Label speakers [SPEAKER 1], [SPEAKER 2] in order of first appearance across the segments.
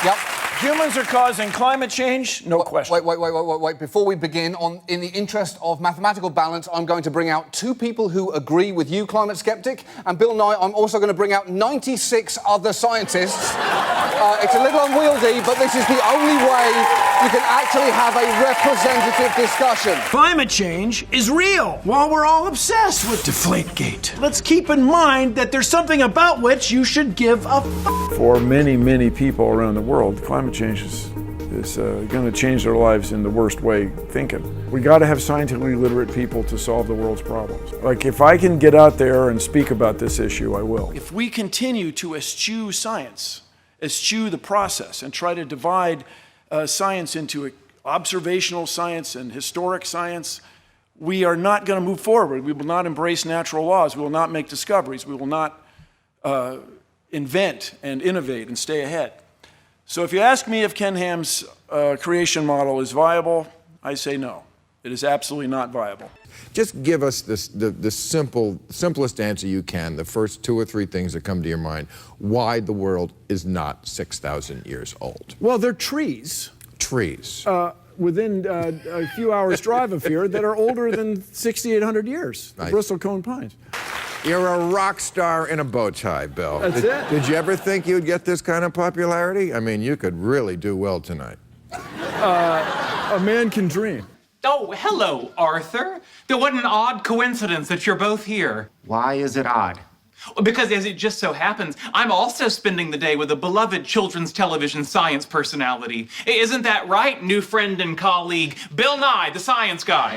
[SPEAKER 1] Yep.
[SPEAKER 2] Humans are causing climate change? No question.
[SPEAKER 1] Wait. Before we begin, in the interest of mathematical balance, I'm going to bring out 2 people who agree with you, climate skeptic, and Bill Nye, I'm also going to bring out 96 other scientists. It's a little unwieldy, but this is the only way you can actually have a representative discussion.
[SPEAKER 2] Climate change is real, while we're all obsessed with Deflategate. Let's keep in mind that there's something about which you should give a f***. For many, many people around the world, climate change is going to change their lives in the worst way thinking. We got to have scientifically literate people to solve the world's problems. Like, if I can get out there and speak about this issue, I will. If we continue to eschew science, eschew the process, and try to divide science into observational science and historic science, we are not going to move forward. We will not embrace natural laws. We will not make discoveries. We will not invent and innovate and stay ahead. So if you ask me if Ken Ham's creation model is viable, I say no. It is absolutely not viable.
[SPEAKER 3] Just give us the simplest answer you can, the first 2 or 3 things that come to your mind, why the world is not 6,000 years old.
[SPEAKER 2] Well, they're trees.
[SPEAKER 3] Trees.
[SPEAKER 2] Within a few hours' drive of here that are older than 6,800 years, the bristlecone pines.
[SPEAKER 3] You're a rock star in a bow tie, Bill.
[SPEAKER 2] That's it.
[SPEAKER 3] Did you ever think you'd get this kind of popularity? I mean, you could really do well tonight.
[SPEAKER 2] A man can dream.
[SPEAKER 4] Oh, hello, Arthur. What an odd coincidence that you're both here.
[SPEAKER 5] Why is it odd?
[SPEAKER 4] Because as it just so happens, I'm also spending the day with a beloved children's television science personality. Isn't that right, new friend and colleague, Bill Nye, the science guy?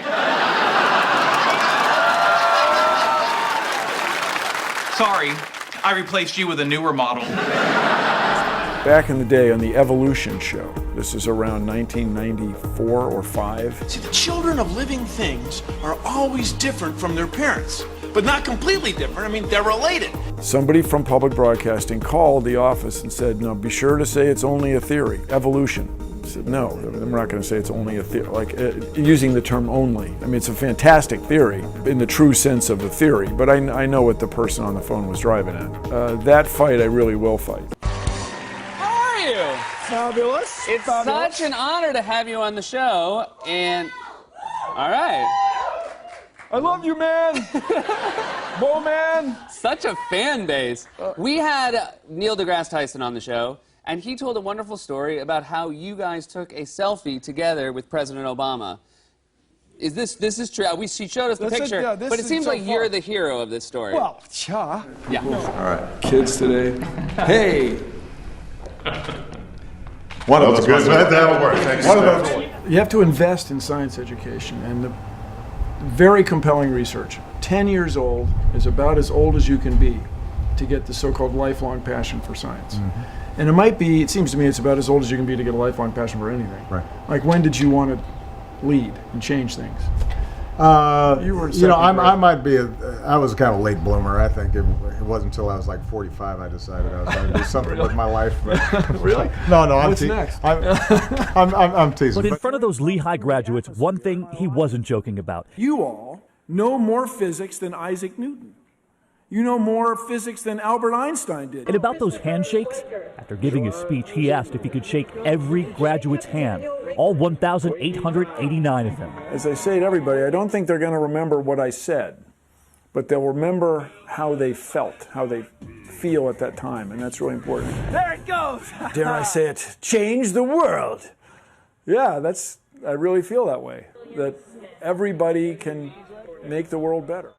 [SPEAKER 4] Sorry, I replaced you with a newer model.
[SPEAKER 2] Back in the day on the Evolution show, this is around 1994 or 5. See, the children of living things are always different from their parents, but not completely different. I mean, they're related. Somebody from public broadcasting called the office and said, no, be sure to say it's only a theory, evolution. I said, no, I'm not going to say it's only a theory, using the term only. I mean, it's a fantastic theory in the true sense of a theory, but I know what the person on the phone was driving at. That fight I really will fight. Fabulous.
[SPEAKER 6] It's such an honor to have you on the show, and all right.
[SPEAKER 2] I love you, man. Whoa, man.
[SPEAKER 6] Such a fan base. We had Neil deGrasse Tyson on the show, and he told a wonderful story about how you guys took a selfie together with President Obama. This is true? She showed us the picture, but it seems like you're the hero of this story.
[SPEAKER 2] Well,
[SPEAKER 6] yeah.
[SPEAKER 7] All right, kids today. Hey.
[SPEAKER 8] One of those good. That'll work. One of those.
[SPEAKER 2] you have to invest in science education, and the very compelling research. 10 years old is about as old as you can be to get the so-called lifelong passion for science. Mm-hmm. And it seems to me it's about as old as you can be to get a lifelong passion for anything.
[SPEAKER 8] Right.
[SPEAKER 2] Like, when did you want to lead and change things?
[SPEAKER 8] I was kind of a late bloomer. I think it wasn't until I was like 45 I decided I was going to do something
[SPEAKER 2] Really?
[SPEAKER 8] with my life.
[SPEAKER 2] Really?
[SPEAKER 8] No,
[SPEAKER 2] What's next?
[SPEAKER 8] I'm teasing.
[SPEAKER 9] But in front of those Lehigh graduates, one thing he wasn't joking about.
[SPEAKER 2] You all know more physics than Isaac Newton. You know more physics than Albert Einstein did.
[SPEAKER 9] And about those handshakes, after giving his speech, he asked if he could shake every graduate's hand, all 1,889 of them.
[SPEAKER 2] As I say to everybody, I don't think they're going to remember what I said, but they'll remember how they felt, how they feel at that time, and that's really important.
[SPEAKER 10] There it goes!
[SPEAKER 2] Dare I say it, change the world. Yeah, I really feel that way, that everybody can make the world better.